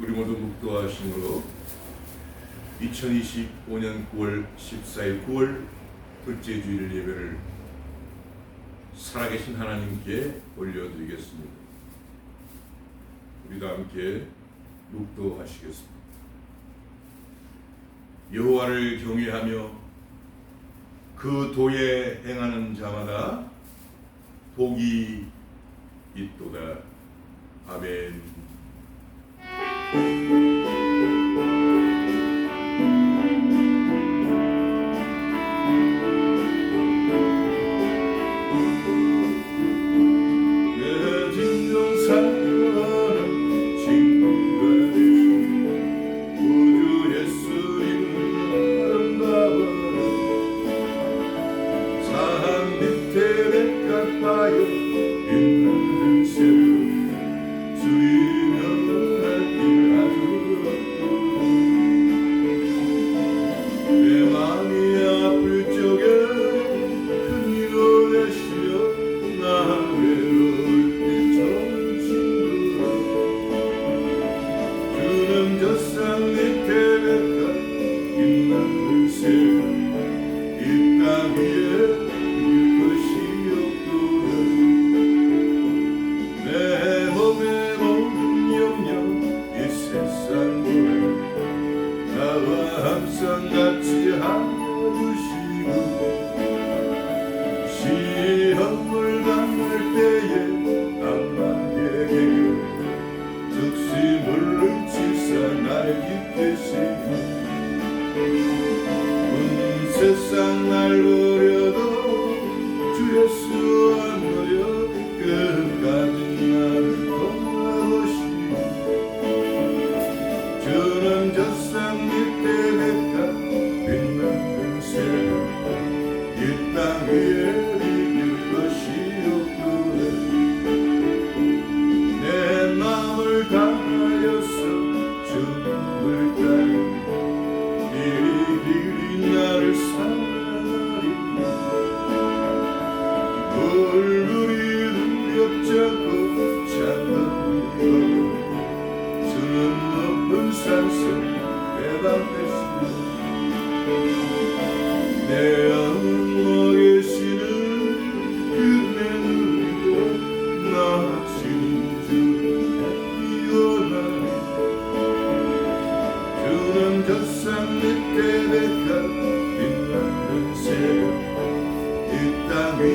우리 모두 묵도하심으로 2025년 9월 14일 9월 둘째 주일 예배를 살아계신 하나님께 올려드리겠습니다. 우리도 함께 묵도하시겠습니다. 여호와를 경외하며 그 도에 행하는 자마다 복이 있도다. 아멘. 세상 날 버려도 주 예수 안 버려 끝까지 나를 도와주시오. 주는 젖산 밑에 백합 빛나는 새벽 이 땅 위에 비길 것이 없구나. 내 마음을 다하여서 주님을 따르 이리 나를 사랑하리. 얼굴이 눈겹잡고 잠깐이고 주는 높은 산속 대답했으니 내 영혼 먹이시는 그대 눈으로 나 주님 주를 이어나리. 주는 젖산 밑에 백합 빛나는 새벽 이 땅 위에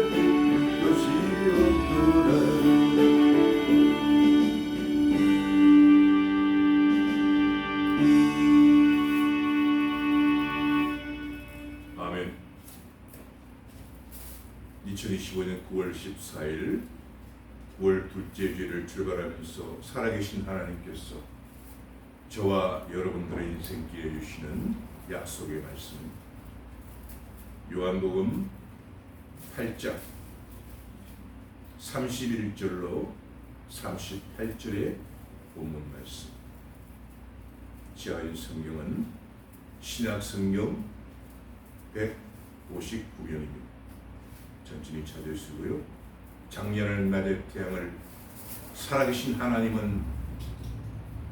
빛을 것이 없도다. 아멘. 2025년 9월 14일 9월 둘째 주일을 출발하면서 살아계신 하나님께서 저와 여러분들의 인생길에 주시는 약속의 말씀입니다. 요한복음 8장 31절로 38절의 본문 말씀. 지하인 성경은 신약성경 159면입니다. 천천히 찾으시고요. 장렬한 낮의 태양을 살아계신 하나님은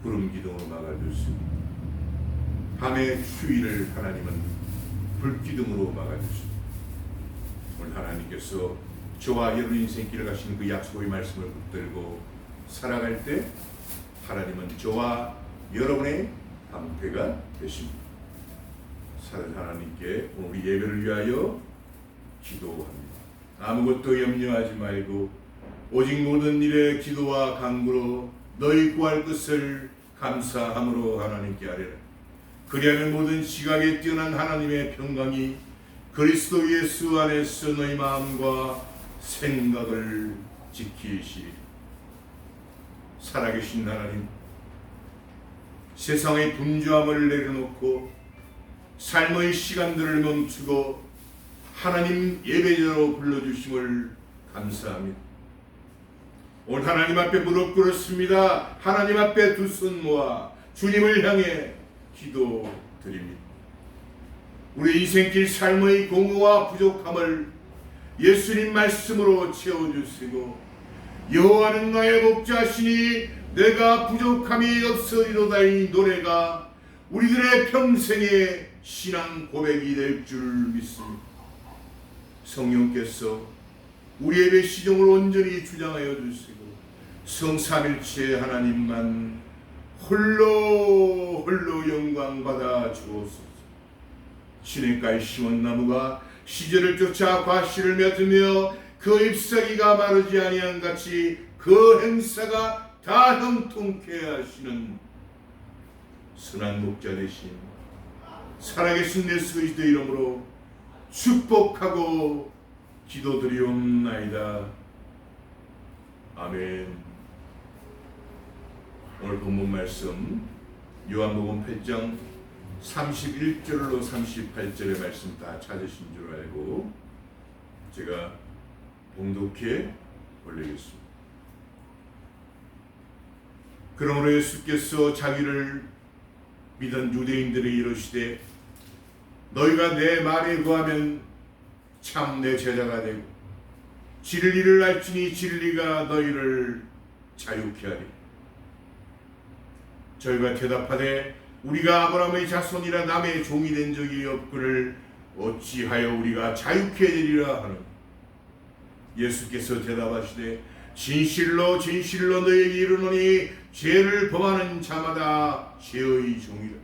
구름 기둥으로 막아주시고 밤의 휴일을 하나님은 불기둥으로 막아주시고 오늘 하나님께서 저와 여러분 인생길을 가신 그 약속의 말씀을 붙들고 살아갈 때 하나님은 저와 여러분의 방패가 되십니다. 사는 하나님께 오늘 예배를 위하여 기도합니다. 아무것도 염려하지 말고 오직 모든 일에 기도와 간구로 너희 구할 것을 감사함으로 하나님께 아뢰라. 그리하면 모든 지각에 뛰어난 하나님의 평강이 그리스도 예수 안에서 너희 마음과 생각을 지키시리라. 살아계신 하나님, 세상의 분주함을 내려놓고 삶의 시간들을 멈추고 하나님 예배자로 불러주심을 감사합니다. 오늘 하나님 앞에 무릎 꿇었습니다. 하나님 앞에 두 손 모아 주님을 향해 기도드립니다. 우리 인생길 삶의 공허와 부족함을 예수님 말씀으로 채워주시고 여호와는 나의 목자시니 내가 부족함이 없으리로다 이 노래가 우리들의 평생의 신앙 고백이 될 줄 믿습니다. 성령께서 우리 예배 시종을 온전히 주장하여 주시고 성삼일체 하나님만 홀로 영광 받아 주옵소서. 시냇가에 심은 나무가 시절을 쫓아 과실을 맺으며 그 잎사귀가 마르지 아니한 같이 그 행사가 다 형통케 하시는 선한 목자 되신 살아계신 예수 그리스도 이름으로 축복하고 기도드리옵나이다. 아멘. 오늘 본문 말씀 요한복음 8장 31절로 38절의 말씀 다 찾으신 줄 알고 제가 봉독해 올리겠습니다. 그러므로 예수께서 자기를 믿은 유대인들에게 이르시되 너희가 내 말에 거하면 참 내 제자가 되고 진리를 알지니 진리가 너희를 자유케 하리. 저희가 대답하되 우리가 아브라함의 자손이라 남의 종이 된 적이 없거늘 어찌하여 우리가 자유케 되리라 하는. 예수께서 대답하시되 진실로 진실로 너희에게 이르노니 죄를 범하는 자마다 죄의 종이라.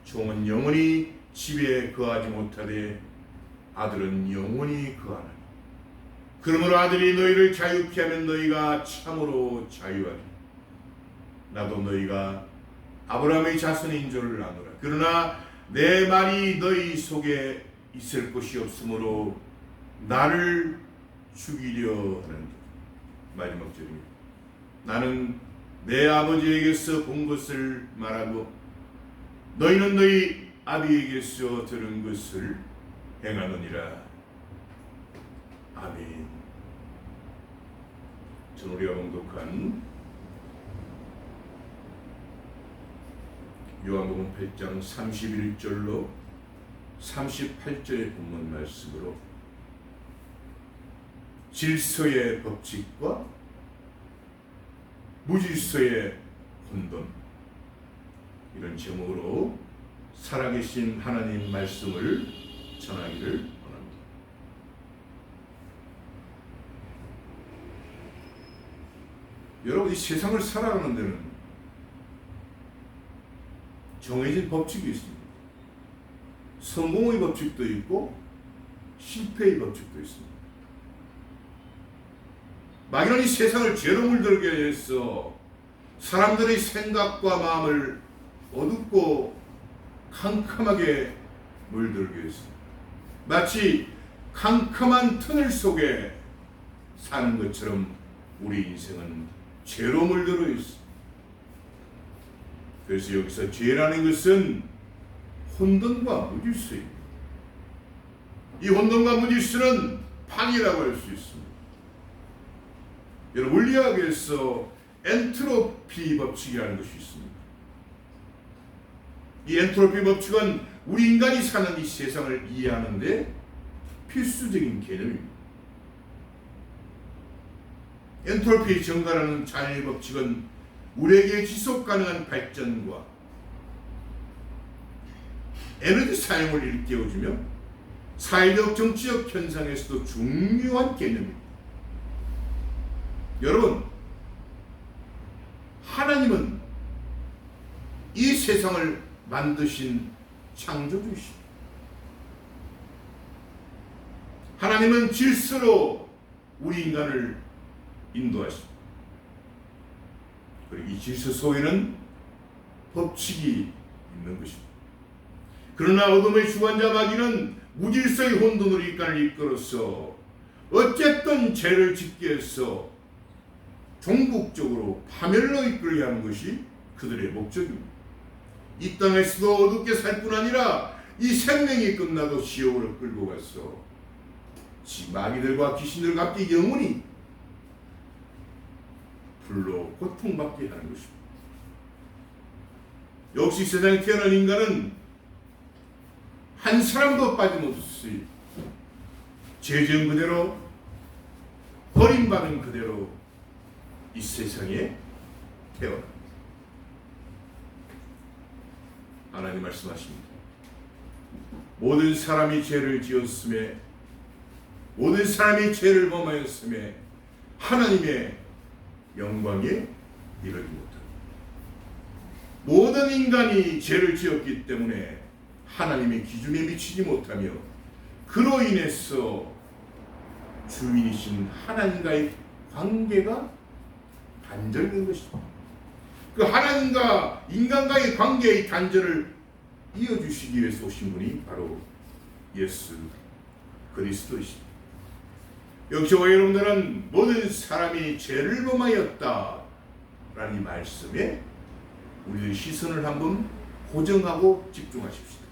종은 영원히 집에 거하지 못하되 아들은 영원히 거하나니. 그러므로 아들이 너희를 자유케 하면 너희가 참으로 자유하리. 나도 너희가 아브라함의 자손인 줄 아노라. 그러나 내 말이 너희 속에 있을 것이 없으므로 나를 죽이려 하는다. 마지막 절입니다. 나는 내 아버지에게서 본 것을 말하고 너희는 너희 아비에게서 들은 것을 행하느니라. 아멘. 전 우리가 봉독한 요한복음 8장 31절로 38절의 본문 말씀으로 질서의 법칙과 무질서의 혼돈, 이런 제목으로 살아계신 하나님 말씀을 전하기를 원합니다. 여러분, 이 세상을 살아가는 데는 정해진 법칙이 있습니다. 성공의 법칙도 있고 실패의 법칙도 있습니다. 마귀는 이 세상을 죄로 물들게 해서 사람들의 생각과 마음을 어둡고 캄캄하게 물들게 했습니다. 마치 캄캄한 터널 속에 사는 것처럼 우리 인생은 죄로 물들어 있습니다. 그래서 여기서 죄라는 것은 혼돈과 무질서입니다. 이 혼돈과 무질서는 판이라고 할 수 있습니다. 여러분, 물리학에서 엔트로피 법칙이라는 것이 있습니다. 이 엔트로피 법칙은 우리 인간이 사는 이 세상을 이해하는 데 필수적인 개념입니다. 엔트로피 증가라는 자연의 법칙은 우리에게 지속 가능한 발전과 에너지 사용을 일깨워주며 사회적 정치적 현상에서도 중요한 개념입니다. 여러분, 하나님은 이 세상을 만드신 창조주이십니다. 하나님은 질서로 우리 인간을 인도하십니다. 그리고 이 질서 속에는 법칙이 있는 것입니다. 그러나 어둠의 주관자 마귀는 무질서의 혼돈으로 인간을 이끌어서 어쨌든 죄를 짓게 해서 종국적으로 파멸로 이끌게 하는 것이 그들의 목적입니다. 이 땅에서도 어둡게 살 뿐 아니라 이 생명이 끝나도 지옥으로 끌고 가서 마귀들과 귀신들과 함께 영원히 불로 고통받게 하는 것입니다. 역시 세상에 태어난 인간은 한 사람도 빠짐없이 죄지은 그대로 버림받은 그대로 이 세상에 태어납니다. 하나님 말씀하십니다. 모든 사람이 죄를 지었음에, 모든 사람이 죄를 범하였음에 하나님의 영광에 이르지 못합니다. 모든 인간이 죄를 지었기 때문에 하나님의 기준에 미치지 못하며 그로 인해서 주인이신 하나님과의 관계가 단절된 것입니다. 그 하나님과 인간과의 관계의 단절을 이어주시기 위해서 오신 분이 바로 예수 그리스도이십니다. 역시 저와 여러분들은 모든 사람이 죄를 범하였다 라는 이 말씀에 우리의 시선을 한번 고정하고 집중하십시다.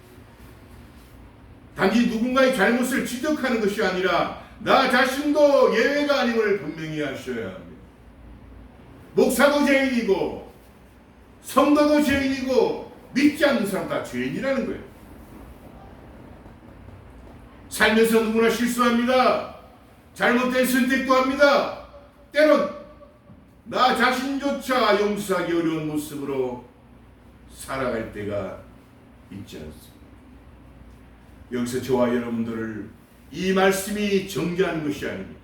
단지 누군가의 잘못을 지적하는 것이 아니라 나 자신도 예외가 아님을 분명히 하셔야 합니다. 목사도 죄인이고 성도도 죄인이고 믿지 않는 사람 다 죄인이라는 거예요. 살면서 누구나 실수합니다. 잘못된 선택도 합니다. 때론 나 자신조차 용서하기 어려운 모습으로 살아갈 때가 있지 않습니다. 여기서 저와 여러분들을 이 말씀이 정죄하는 것이 아닙니다.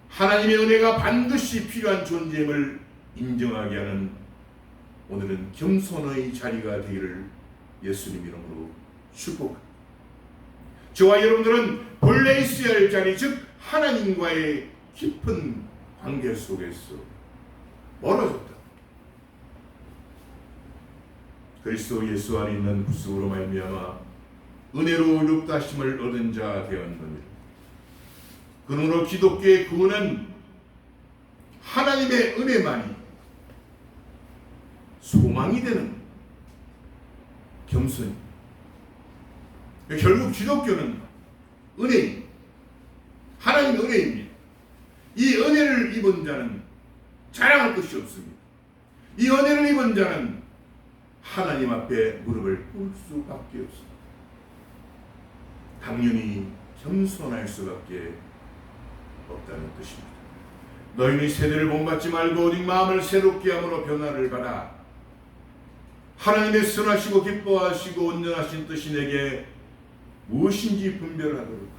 하나님의 은혜가 반드시 필요한 존재임을 인정하게 하는 오늘은 겸손의 자리가 되기를 예수님 이름으로 축복합니다. 저와 여러분들은 본래 있어야 할 자리, 즉 하나님과의 깊은 관계 속에서 멀어졌다. 그리스도 예수 안에 있는 구속으로 말미암아 은혜로 의롭다 하심을 얻은 자 되었느니라. 그러므로 기독교의 구원은 하나님의 은혜만이 소망이 되는 겸손. 결국 기독교는 은혜입니다. 하나님의 은혜입니다. 이 은혜를 입은 자는 자랑할 것이 없습니다. 이 은혜를 입은 자는 하나님 앞에 무릎을 꿇을 수밖에 없습니다. 당연히 겸손할 수밖에 없다는 뜻입니다. 너희는 세대를 본받지 말고 오직 마음을 새롭게 함으로 변화를 받아 하나님의 선하시고 기뻐하시고 온전하신 뜻이 내게 무엇인지 분별하도록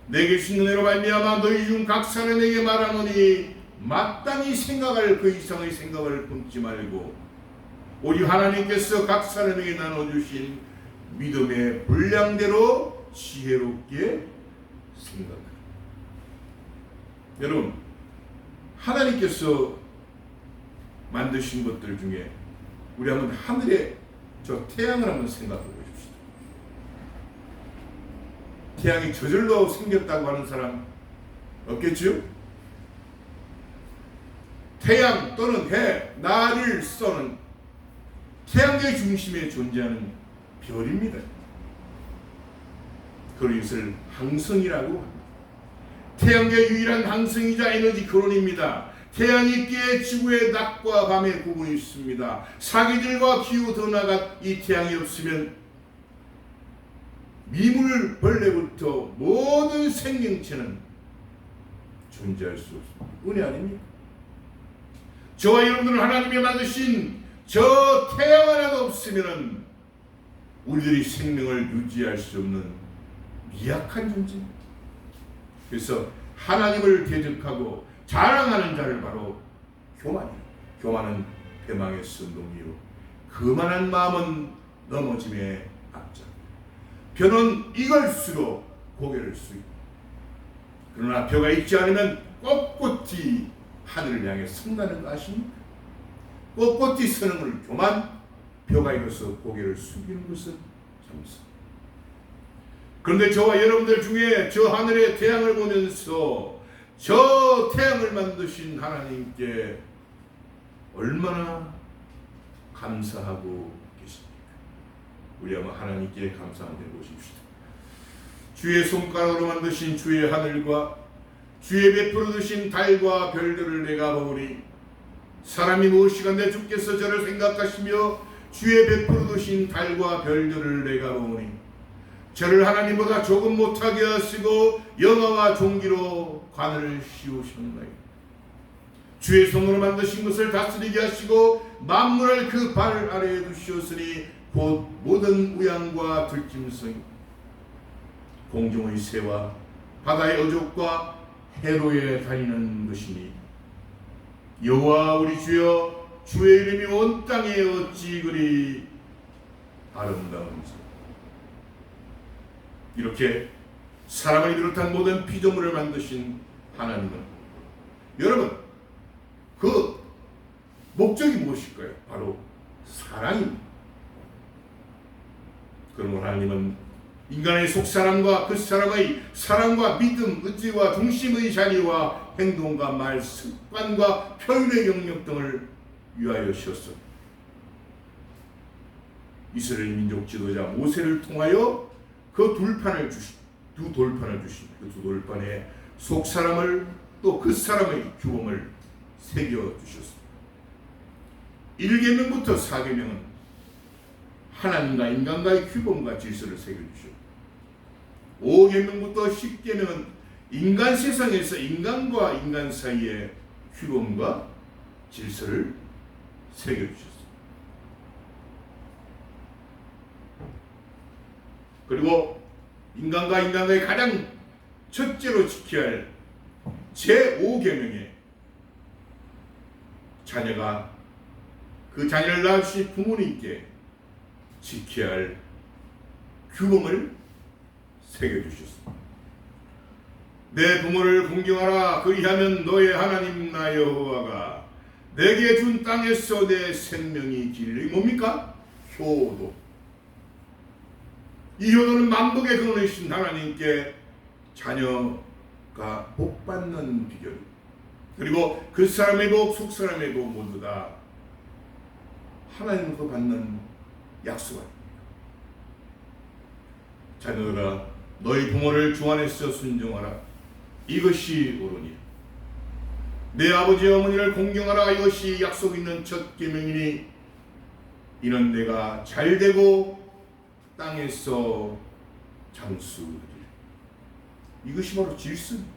내게 주신 은혜로 말미암아 너희 중 각 사람에게 말하노니 마땅히 생각할 그 이상의 생각을 품지 말고 오직 하나님께서 각 사람에게 나눠주신 믿음의 분량대로 지혜롭게 생각하라. 여러분, 하나님께서 만드신 것들 중에 우리 한번 하늘의 저 태양을 한번 생각해 보십시오. 태양이 저절로 생겼다고 하는 사람 없겠죠? 태양 또는 해, 나를 쏘는 태양의 중심에 존재하는 별입니다. 그것을 항성이라고 합니다. 태양의 유일한 항성이자 에너지 근원입니다. 태양이 있기에 지구의 낮과 밤의 구분이 있습니다. 사계절과 기후 더 나아가 이 태양이 없으면 미물 벌레부터 모든 생명체는 존재할 수 없습니다. 은혜 아닙니까? 저와 여러분들은 하나님이 만드신 저 태양 하나가 없으면 우리들이 생명을 유지할 수 없는 미약한 존재입니다. 그래서 하나님을 대적하고 자랑하는 자를 바로 교만이에요. 교만은 패망의 선동이요 그만한 마음은 넘어짐의 앞장. 벼는 익을수록 고개를 숙이고 그러나 벼가 익지 않으면 꼿꼿이 하늘을 향해 선다는 거 아십니까? 꼿꼿이 서는 것을 교만, 벼가 익어서 고개를 숙이는 것은 겸손. 그런데 저와 여러분들 중에 저 하늘의 태양을 보면서 저 태양을 만드신 하나님께 얼마나 감사하고 계십니까? 우리 한번 하나님께 감사한데 보십시다. 주의 손가락으로 만드신 주의 하늘과 주의 베풀어 두신 달과 별들을 내가 보니 사람이 무엇이간데 주께서 저를 생각하시며 주의 베풀어 두신 달과 별들을 내가 보니 저를 하나님보다 조금 못하게 하시고 영화와 종기로 관을 씌우셨나이다. 주의 손으로 만드신 것을 다스리게 하시고 만물을 그 발 아래에 두시었으니 곧 모든 우양과 들짐승 공중의 새와 바다의 어족과 해로에 다니는 것이니 여호와 우리 주여 주의 이름이 온 땅에 어찌 그리 아름다운지. 이렇게 사람을 비롯한 모든 피조물을 만드신 하나님은 여러분 그 목적이 무엇일까요? 바로 사랑입니다. 그러므로 하나님은 인간의 속사람과 그 사람의 사랑과 믿음, 의지와 중심의 자리와 행동과 말, 습관과 표현의 영역 등을 위하여 셨어. 이스라엘 민족 지도자 모세를 통하여 그 두 돌판을 주신 그 두 돌판에 속사람을 또 그 사람의 규범을 새겨 주셨습니다. 1계명부터 4계명은 하나님과 인간과의 규범과 질서를 새겨 주셨고 5계명부터 10계명은 인간 세상에서 인간과 인간 사이의 규범과 질서를 새겨 주셨습니다. 그리고 인간과 인간과의 가장 첫째로 지켜야 할 제5계명에 자녀가 그 자녀를 낳으신 부모님께 지켜야 할 규범을 새겨주셨습니다. 내 부모를 공경하라. 그리하면 너의 하나님 나 여호와가 내게 준 땅에서 내 생명이 길리 뭡니까? 효도. 이 효도는 만복의 근원이신 하나님께 자녀가 복받는 비결. 그리고 그 사람의 복, 속 사람의 복 모두 다 하나님으로부터 받는 약속입니다. 자녀들아 너희 부모를 주 안에서 순종하라. 이것이 옳으니 내 아버지 어머니를 공경하라. 이것이 약속 있는 첫 계명이니 이는 내가 잘되고 땅에서 장수되리라. 이것이 바로 질서입니다.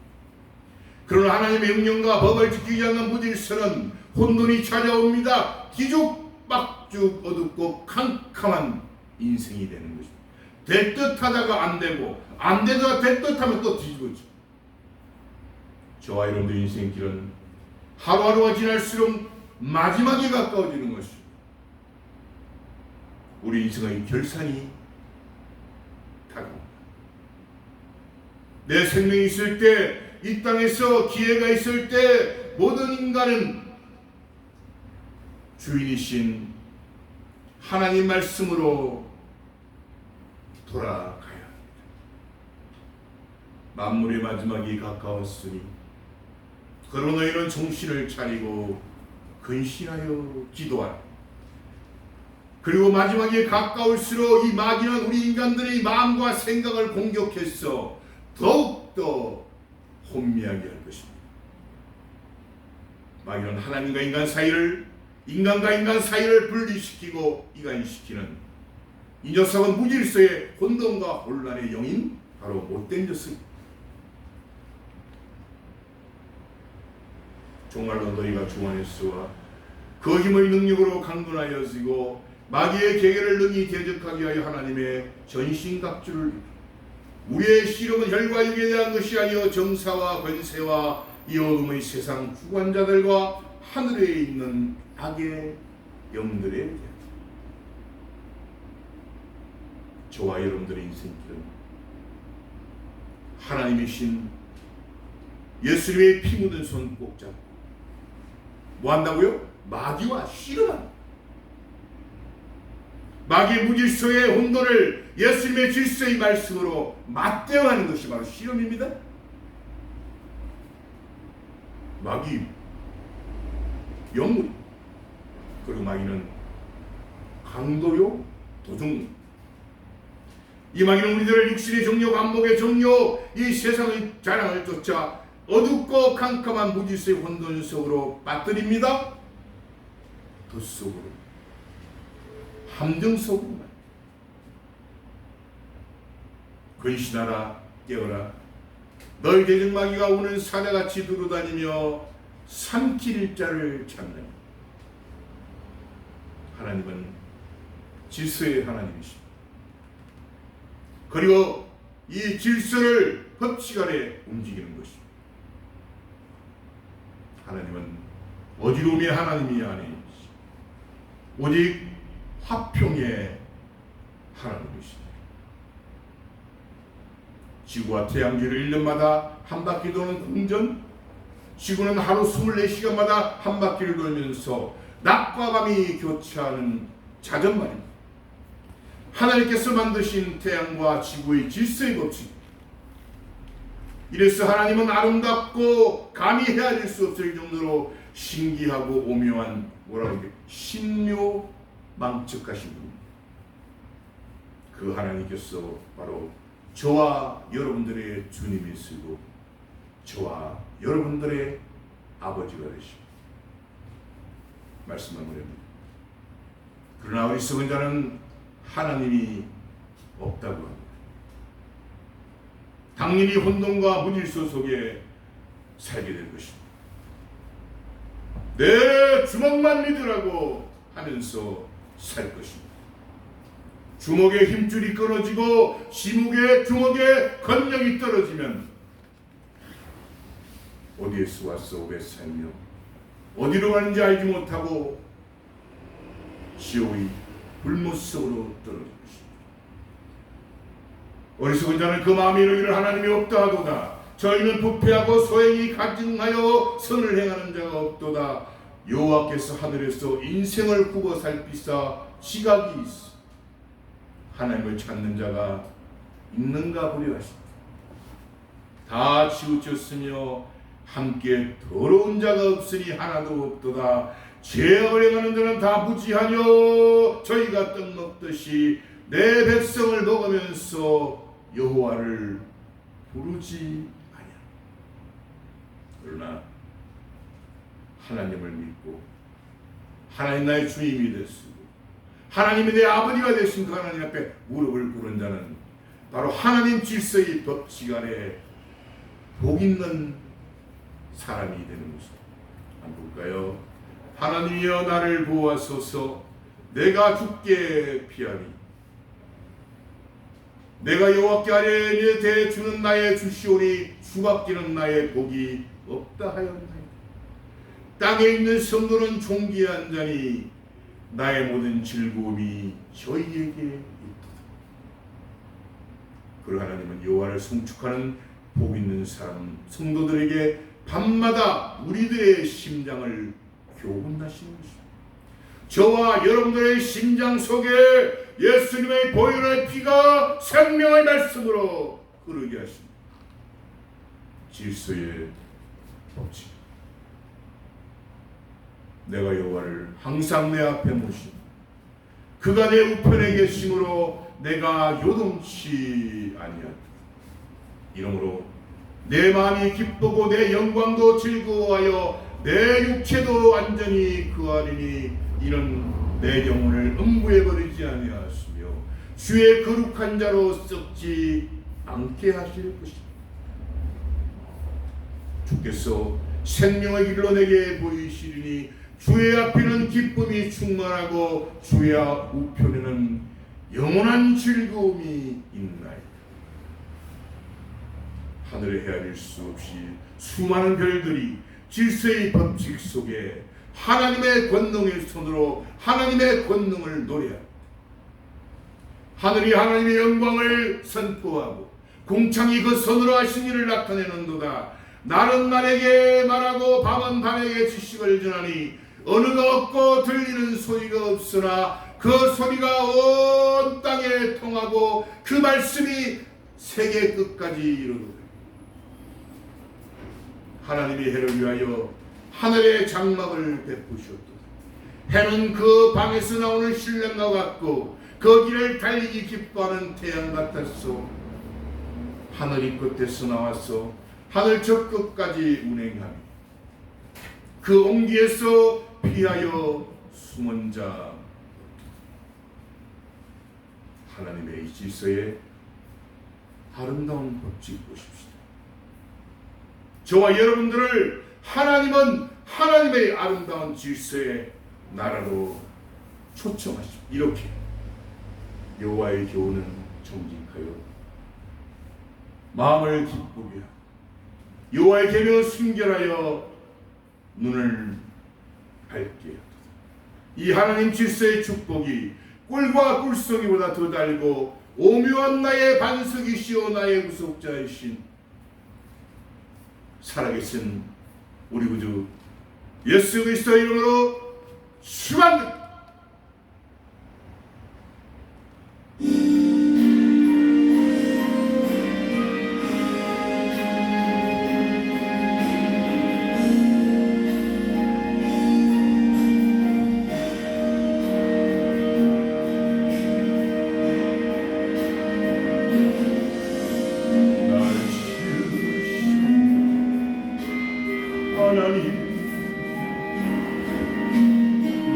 그러나 하나님의 명령과 법을 지키지 않는 무질서는 혼돈이 찾아옵니다. 뒤죽박죽 어둡고 캄캄한 인생이 되는 것입니다. 될 듯하다가 안 되고 안 되다가 될 듯하면 또 뒤집어져. 저와 여러분들의 인생길은 하루하루가 지날수록 마지막에 가까워지는 것입니다. 우리 인생의 결산이 다가옵니다. 내 생명이 있을 때, 이 땅에서 기회가 있을 때 모든 인간은 주인이신 하나님 말씀으로 돌아가야 합니다. 만물의 마지막이 가까웠으니 그러나 너희는 정신을 차리고 근신하여 기도하라. 그리고 마지막에 가까울수록 이 마귀는 우리 인간들의 마음과 생각을 공격해서 더욱더 혼미하게 할 것입니다. 마귀는 하나님과 인간 사이를, 인간과 인간 사이를 분리시키고 이간시키는 이 녀석은 무질서의 혼돈과 혼란의 영인 바로 못된 녀석입니다. 정말로 너희가 주 안에서와 그 힘의 능력으로 강건하여지고 마귀의 계계를 능히 대적하게 하여 하나님의 전신갑주를 우리의 시력은 혈과 육에 대한 것이 아니요 정사와 권세와 이 어둠의 세상 주관자들과 하늘에 있는 악의 영들에 대한. 저와 여러분들의 인생길은 하나님이신 예수님의 피 묻은 손 꼭 잡고 뭐 한다고요? 마귀와 씨름한다. 마귀의 무질서의 혼돈을 예수님의 질서의 말씀으로 맞대응하는 것이 바로 씨름입니다. 마귀 영물, 그리고 마귀는 강도요 도둑. 이 마귀는 우리들을 육신의 정욕, 안목의 정욕, 이 세상의 자랑을 쫓아 어둡고 캄캄한 무질서의 혼돈 속으로 빠뜨립니다. 그 속으로, 함정 속으로. 근신하라, 깨어라. 너희 대적 마귀가 오는 사자같이 두루다니며 삼킬 자를 찾는 하나님은 질서의 하나님이십니다. 그리고 이 질서를 법칙 아래 움직이는 것입니다. 하나님은 어지러움의 하나님이 아니시고 오직 화평의 하나님이십니다. 지구와 태양계를 1년마다 한 바퀴 도는 공전, 지구는 하루 24시간마다 한 바퀴를 돌면서 낮과 밤이 교차하는 자전말입니다. 하나님께서 만드신 태양과 지구의 질서의 법칙. 이래서 하나님은 아름답고 감히 헤아릴 수 없을 정도로 신기하고 오묘한 신묘망측하신 분입니다. 그 하나님께서 바로 저와 여러분들의 주님이시고 저와 여러분들의 아버지가 되십니다. 말씀 마무리합니다. 그러나 어리석은 자는 하나님이 없다고 합니다. 당연히 혼돈과 무질서 속에 살게 될 것입니다. 내 주먹만 믿으라고 하면서 살 것입니다. 주먹의 힘줄이 끊어지고 주먹의 권력이 떨어지면 어디에서 왔어 왜 살며 어디로 가는지 알지 못하고 지옥의 불못 속으로 떨어질 것입니다. 어리석은 자는 그 마음에 이르기를 하나님이 없다 하도다. 저희는 부패하고 소행이 가증하여 선을 행하는 자가 없도다. 여호와께서 하늘에서 인생을 굽어 살피사 지각이 있어 하나님을 찾는 자가 있는가 보려 하십니다. 다 치우쳤으며 함께 더러운 자가 없으니 하나도 없도다. 죄악을 행하는 자는 다 무지하뇨. 저희가 떡 먹듯이 내 백성을 먹으면서 여호와를 부르지 아니하노. 그러나 하나님을 믿고 하나님 나의 주님이 됐으고 하나님이 내 아버지가 되신 그 하나님 앞에 무릎을 꿇은 자는 바로 하나님 질서의 법칙 아래 복 있는 사람이 되는 것입니다. 한번 볼까요? 하나님이여 나를 보호하소서. 내가 죽게 피하리. 내가 여호와께 아뢰니 대주는 나의 주시오니 주밖에는 나의 복이 없다 하였나이다. 땅에 있는 성도는 존귀한 자니 나의 모든 즐거움이 저희에게 있도다. 그 하나님은 여호와를 송축하는 복 있는 사람 성도들에게 밤마다 우리들의 심장을 교훈하시는 것입니다. 저와 여러분들의 심장 속에 예수님의 보혈의 피가 생명의 말씀으로 흐르게 하십니다. 질서의 법칙. 내가 여호와를 항상 내 앞에 모시고 그가 내 우편에 계심으로 내가 요동치 아니하다. 이러므로 내 마음이 기쁘고 내 영광도 즐거워하여 내 육체도 완전히 그하리니 이는 내 영혼을 음부에 버리지 아니하시며 주의 거룩한 자로 썩지 않게 하실 것이다. 주께서 생명의 길로 내게 보이시리니 주의 앞에는 기쁨이 충만하고 주의 우편에는 영원한 즐거움이 있나이다. 하늘에 헤아릴 수 없이 수많은 별들이 질서의 법칙 속에 하나님의 권능의 손으로 하나님의 권능을 노래합니다. 하늘이 하나님의 영광을 선포하고 공창이 그 손으로 하신 일을 나타내는도다. 날은 날에게 말하고 밤은 밤에게 지식을 전하니 어느가 없고 들리는 소리가 없으나 그 소리가 온 땅에 통하고 그 말씀이 세계 끝까지 이르도다. 하나님이 해를 위하여 하늘의 장막을 베푸셨도다. 해는 그 방에서 나오는 신랑과 같고 그 길을 달리기 기뻐하는 태양 같았소. 하늘이 끝에서 나와서 하늘 저 끝까지 운행하며 그 옹기에서 피하여 숨은 자. 하나님의 이 질서에 아름다운 법칙 보십시오. 저와 여러분들을 하나님은 하나님의 아름다운 질서의 나라로 초청하시오. 이렇게 여호와의 교훈은 정직하여 마음을 기쁘게 하고 여호와의 계명을 순결하여 눈을 밝게 하도다. 이 하나님 질서의 축복이 꿀과 꿀송이보다 더 달고 오묘한 나의 반석이시오 나의 구속자이신 살아계신 우리 구주 예수 그리스도 이름으로 축원합니다.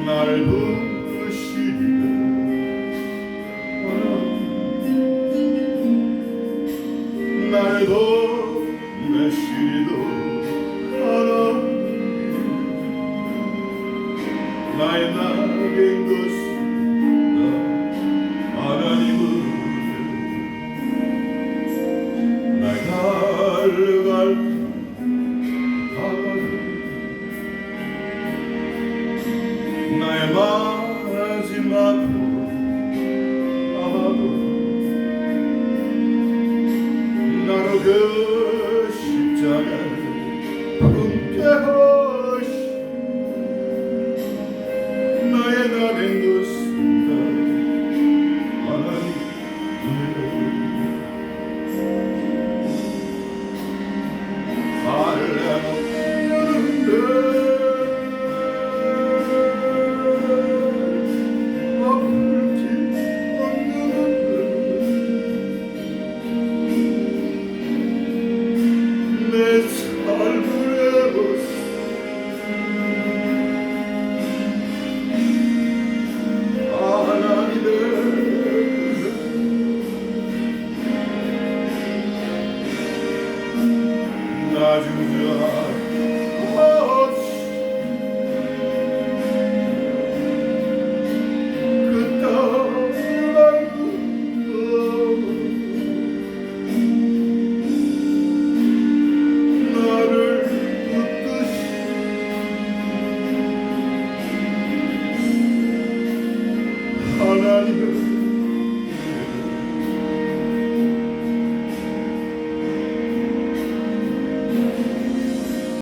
날 부르시리라 날 도우시리도 하나님 나의 낙인 것이다 하나님은 날 달려갈 나의 마지막